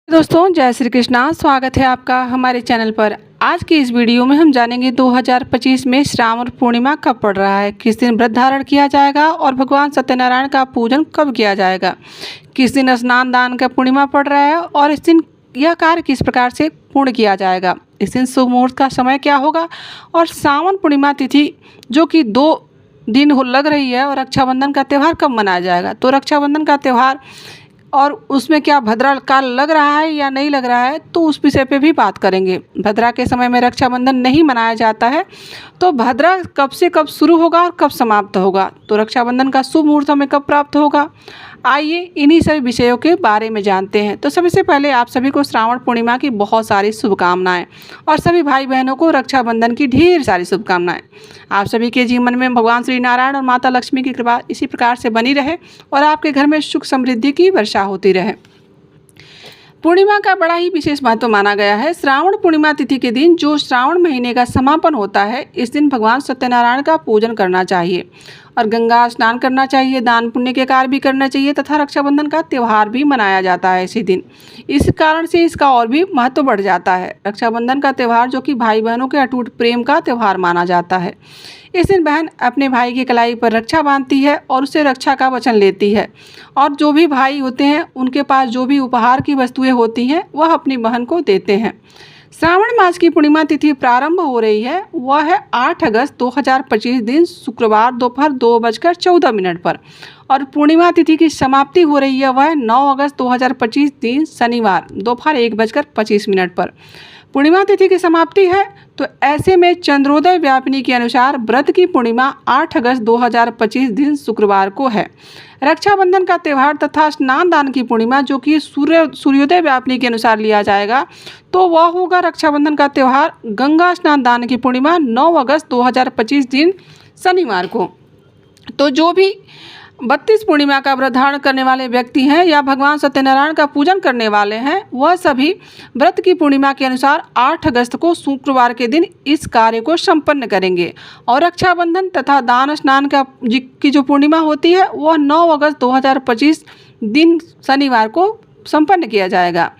दोस्तों जय श्री कृष्णा। स्वागत है आपका हमारे चैनल पर। आज की इस वीडियो में हम जानेंगे 2025 में श्रावण पूर्णिमा कब पड़ रहा है, किस दिन व्रत धारण किया जाएगा और भगवान सत्यनारायण का पूजन कब किया जाएगा, किस दिन स्नान दान का पूर्णिमा पड़ रहा है और इस दिन यह कार्य किस प्रकार से पूर्ण किया जाएगा, इस दिन शुभ मुहूर्त का समय क्या होगा और सावन पूर्णिमा तिथि जो कि 2 दिन लग रही है और रक्षाबंधन का त्यौहार कब मनाया जाएगा। तो रक्षाबंधन का त्यौहार और उसमें क्या भद्रा काल लग रहा है या नहीं लग रहा है, तो उस विषय पे भी बात करेंगे। भद्रा के समय में रक्षाबंधन नहीं मनाया जाता है, तो भद्रा कब से कब शुरू होगा और कब समाप्त होगा, तो रक्षाबंधन का शुभ मुहूर्त हमें कब प्राप्त होगा। आइए इन्हीं सभी विषयों के बारे में जानते हैं। तो सबसे पहले आप सभी को श्रावण पूर्णिमा की बहुत सारी शुभकामनाएं और सभी भाई बहनों को रक्षाबंधन की ढेर सारी शुभकामनाएं। आप सभी के जीवन में भगवान श्री नारायण और माता लक्ष्मी की कृपा इसी प्रकार से बनी रहे और आपके घर में सुख समृद्धि की वर्षा होती रहे। पूर्णिमा का बड़ा ही विशेष महत्व माना गया है। श्रावण पूर्णिमा तिथि के दिन जो श्रावण महीने का समापन होता है, इस दिन भगवान सत्यनारायण का पूजन करना चाहिए और गंगा स्नान करना चाहिए, दान पुण्य के कार्य भी करना चाहिए तथा रक्षाबंधन का त्यौहार भी मनाया जाता है इसी दिन। इस कारण से इसका और भी महत्व बढ़ जाता है। रक्षाबंधन का त्यौहार जो कि भाई बहनों के अटूट प्रेम का त्यौहार माना जाता है। इस दिन बहन अपने भाई की कलाई पर रक्षा बांधती है और उससे रक्षा का वचन लेती है और जो भी भाई होते हैं उनके पास जो भी उपहार की वस्तुएं होती हैं वह अपनी बहन को देते हैं। श्रावण मास की पूर्णिमा तिथि प्रारंभ हो रही है, वह है 8 अगस्त 2025 दिन शुक्रवार दोपहर 2:14 पर और पूर्णिमा तिथि की समाप्ति हो रही है, वह है 9 अगस्त 2025 दिन शनिवार दोपहर 1:25 पर। पूर्णिमा तिथि की समाप्ति है, तो ऐसे में चंद्रोदय व्यापिनी के अनुसार व्रत की पूर्णिमा 8 अगस्त 2025 दिन शुक्रवार को है। रक्षाबंधन का त्यौहार तथा स्नान दान की पूर्णिमा जो कि सूर्योदय व्यापिनी के अनुसार लिया जाएगा, तो वह होगा रक्षाबंधन का त्यौहार गंगा स्नान दान की पूर्णिमा 9 अगस्त 2025 दिन शनिवार को। तो जो भी 32 पूर्णिमा का व्रत धारण करने वाले व्यक्ति हैं या भगवान सत्यनारायण का पूजन करने वाले हैं, वह सभी व्रत की पूर्णिमा के अनुसार 8 अगस्त को शुक्रवार के दिन इस कार्य को संपन्न करेंगे और रक्षाबंधन तथा दान स्नान की जो पूर्णिमा होती है वह 9 अगस्त 2025 दिन शनिवार को संपन्न किया जाएगा।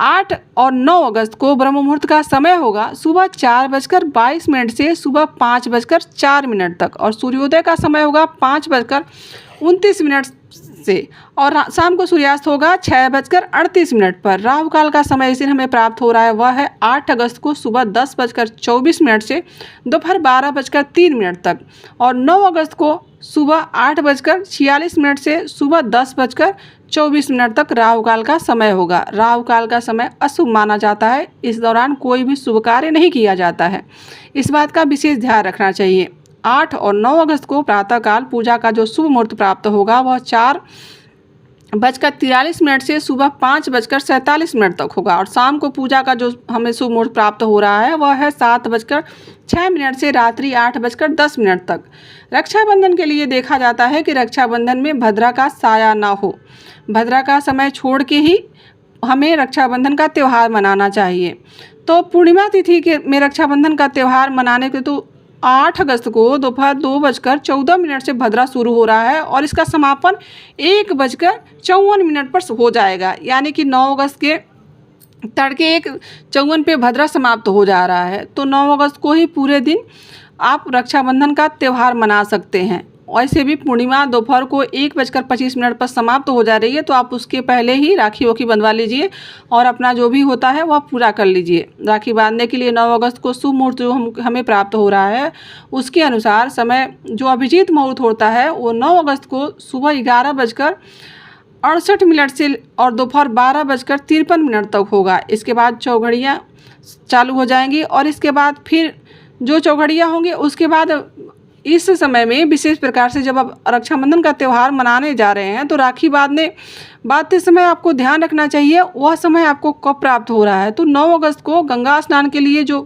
8 और 9 अगस्त को ब्रह्म मुहूर्त का समय होगा सुबह 4:22 से सुबह 5:04 तक और सूर्योदय का समय होगा 5:29 से और शाम को सूर्यास्त होगा 6:38 पर। राहु काल का समय इस दिन हमें प्राप्त हो रहा है, वह है 8 अगस्त को सुबह 10:24 से दोपहर 12:03 तक और 9 अगस्त को सुबह 8:46 से सुबह 10:24 तक राहु काल का समय होगा। राहु काल का समय अशुभ माना जाता है, इस दौरान कोई भी शुभ कार्य नहीं किया जाता है, इस बात का विशेष ध्यान रखना चाहिए। 8 और 9 अगस्त को प्रातःकाल पूजा का जो शुभ मुहूर्त प्राप्त होगा वह 4:43 से सुबह 5:47 तक होगा और शाम को पूजा का जो हमें शुभ मुहूर्त प्राप्त हो रहा है वह है 7:06 से रात्रि 8:10 तक। रक्षाबंधन के लिए देखा जाता है कि रक्षाबंधन में भद्रा का साया ना हो, भद्रा का समय छोड़ के ही हमें रक्षाबंधन का त्यौहार मनाना चाहिए। तो पूर्णिमा तिथि के में रक्षाबंधन का त्यौहार मनाने के तो 8 अगस्त को दोपहर 2:14 से भद्रा शुरू हो रहा है और इसका समापन 1:54 पर हो जाएगा, यानी कि 9 अगस्त के तड़के 1:54 पे भद्रा समाप्त हो जा रहा है। तो 9 अगस्त को ही पूरे दिन आप रक्षाबंधन का त्यौहार मना सकते हैं। वैसे भी पूर्णिमा दोपहर को 1:25 पर समाप्त हो जा रही है, तो आप उसके पहले ही राखी वोखी बंधवा लीजिए और अपना जो भी होता है वह पूरा कर लीजिए। राखी बांधने के लिए 9 अगस्त को शुभ मुहूर्त जो हमें प्राप्त हो रहा है उसके अनुसार समय जो अभिजीत मुहूर्त होता है वो 9 अगस्त को सुबह 11:68 से और दोपहर 12:53 तक होगा। इसके बाद चौघड़ियाँ चालू हो जाएंगी और इसके बाद फिर जो चौघड़ियाँ होंगी उसके बाद इस समय में विशेष प्रकार से जब आप रक्षाबंधन का त्यौहार मनाने जा रहे हैं तो राखी बांधते समय आपको ध्यान रखना चाहिए वह समय आपको कब प्राप्त हो रहा है। तो 9 अगस्त को गंगा स्नान के लिए जो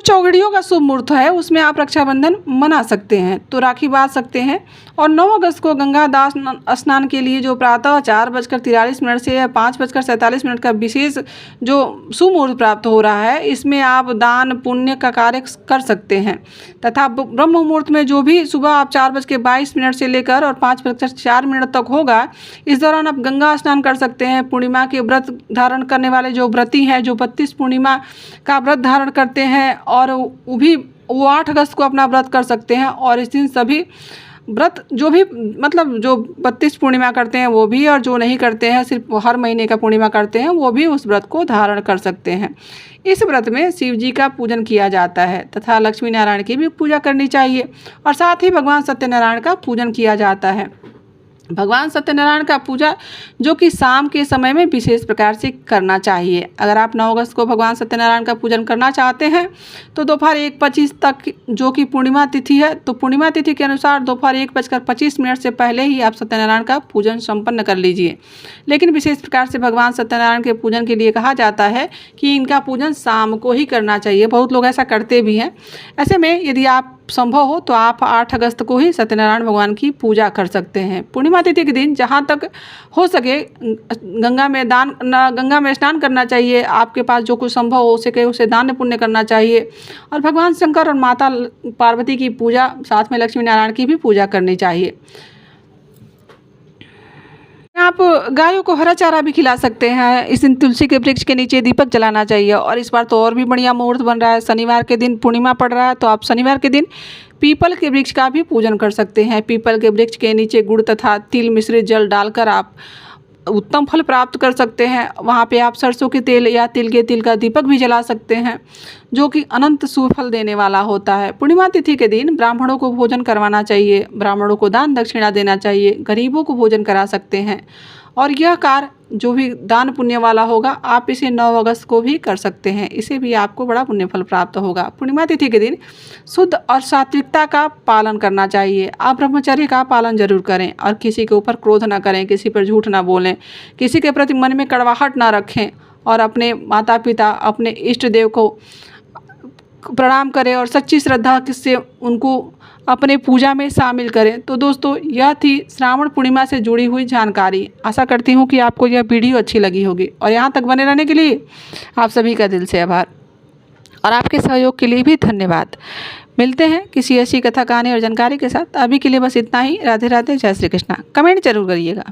चौगड़ियों का शुभ मुहूर्त है, उसमें आप रक्षाबंधन मना सकते हैं, तो राखी बांध सकते हैं। और 9 अगस्त को गंगा दान स्नान के लिए जो प्रातः 4:43 से या 5:47 का विशेष जो शुभ मुहूर्त प्राप्त हो रहा है, इसमें आप दान पुण्य का कार्य कर सकते हैं। तथा ब्रह्म मुहूर्त में जो भी सुबह आप 4:22 से लेकर और 5:04 तक होगा, इस दौरान आप गंगा स्नान कर सकते हैं। पूर्णिमा के व्रत धारण करने वाले जो व्रती हैं, जो 32 पूर्णिमा का व्रत धारण करते हैं, और वो 8 अगस्त को अपना व्रत कर सकते हैं। और इस दिन सभी व्रत जो भी मतलब जो 32 पूर्णिमा करते हैं वो भी, और जो नहीं करते हैं सिर्फ हर महीने का पूर्णिमा करते हैं वो भी उस व्रत को धारण कर सकते हैं। इस व्रत में शिव जी का पूजन किया जाता है तथा लक्ष्मी नारायण की भी पूजा करनी चाहिए, और साथ ही भगवान सत्यनारायण का पूजन किया जाता है। भगवान सत्यनारायण का पूजा जो कि शाम के समय में विशेष प्रकार से करना चाहिए। अगर आप 9 अगस्त को भगवान सत्यनारायण का पूजन करना चाहते हैं तो दोपहर 1:25 तक जो कि पूर्णिमा तिथि है, तो पूर्णिमा तिथि के अनुसार दोपहर 1:25 से पहले ही आप सत्यनारायण का पूजन संपन्न कर लीजिए। लेकिन विशेष प्रकार से भगवान सत्यनारायण के पूजन के लिए कहा जाता है कि इनका पूजन शाम को ही करना चाहिए। बहुत लोग ऐसा करते भी हैं। ऐसे में यदि आप संभव हो तो आप 8 अगस्त को ही सत्यनारायण भगवान की पूजा कर सकते हैं। पूर्णिमा तिथि के दिन जहाँ तक हो सके गंगा में स्नान करना चाहिए। आपके पास जो कुछ संभव हो सके उसे दान पुण्य करना चाहिए, और भगवान शंकर और माता पार्वती की पूजा, साथ में लक्ष्मी नारायण की भी पूजा करनी चाहिए। आप गायों को हरा चारा भी खिला सकते हैं। इस दिन तुलसी के वृक्ष के नीचे दीपक जलाना चाहिए। और इस बार तो और भी बढ़िया मुहूर्त बन रहा है, शनिवार के दिन पूर्णिमा पड़ रहा है, तो आप शनिवार के दिन पीपल के वृक्ष का भी पूजन कर सकते हैं। पीपल के वृक्ष के नीचे गुड़ तथा तिल मिश्रित जल डालकर आप उत्तम फल प्राप्त कर सकते हैं। वहाँ पे आप सरसों के तेल या तिल के तिल का दीपक भी जला सकते हैं, जो कि अनंत शुभ फल देने वाला होता है। पूर्णिमा तिथि के दिन ब्राह्मणों को भोजन करवाना चाहिए, ब्राह्मणों को दान दक्षिणा देना चाहिए, गरीबों को भोजन करा सकते हैं। और यह कार्य जो भी दान पुण्य वाला होगा, आप इसे 9 अगस्त को भी कर सकते हैं। इसे भी आपको बड़ा पुण्य फल प्राप्त होगा। पूर्णिमा तिथि के दिन शुद्ध और सात्विकता का पालन करना चाहिए। आप ब्रह्मचर्य का पालन जरूर करें, और किसी के ऊपर क्रोध ना करें, किसी पर झूठ ना बोलें, किसी के प्रति मन में कड़वाहट ना रखें, और अपने माता पिता, अपने इष्ट देव को प्रणाम करें और सच्ची श्रद्धा से उनको अपने पूजा में शामिल करें। तो दोस्तों, यह थी श्रावण पूर्णिमा से जुड़ी हुई जानकारी। आशा करती हूँ कि आपको यह वीडियो अच्छी लगी होगी, और यहाँ तक बने रहने के लिए आप सभी का दिल से आभार, और आपके सहयोग के लिए भी धन्यवाद। मिलते हैं किसी ऐसी कथा, कहानी और जानकारी के साथ। अभी के लिए बस इतना ही। राधे राधे, जय श्री कृष्णा। कमेंट जरूर करिएगा।